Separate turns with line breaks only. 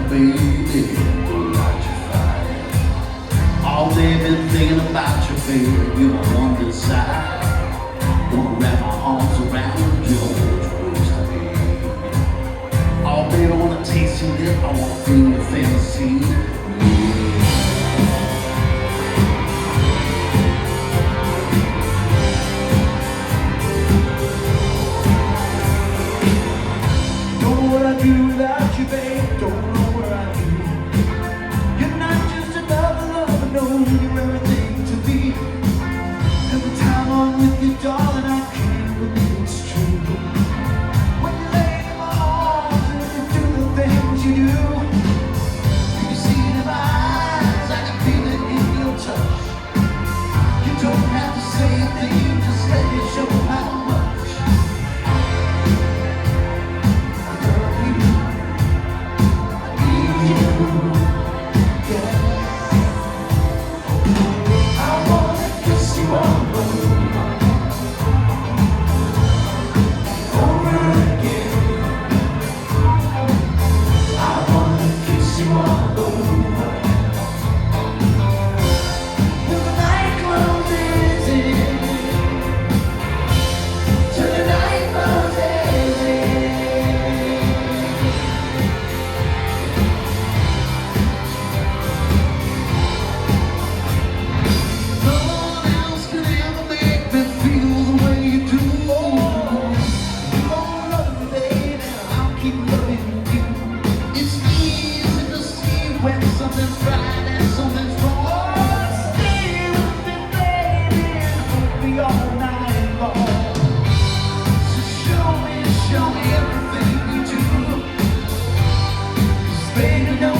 baby, don't light your fire. All day been thinking about your baby, you're on one side. Wanna wrap my arms around George ways to be. Oh baby, I wanna taste your lip, I wanna feel your fantasy. Don't know what I'd do without you, babe. Don't know what I'd do. You're not just another lover, no, you're everything to me. Every time I'm with you, darling, I can't believe it's true. When you lay in my arms and you do the things you do, you see it in my eyes, I can feel it in your touch. You don't have to say a thing, you just let me show how much I love you. I need you. Yeah. I wanna kiss you all over again. I wanna kiss you all over. Till the night closes in. Till the night closes in. No one else can ever make me feel the way you do. You won't love me, baby, I'll keep loving you. It's easy to see when something's right and something's wrong. Stay with me, baby, and hold me all night long. So show me everything you do. 'Cause baby, no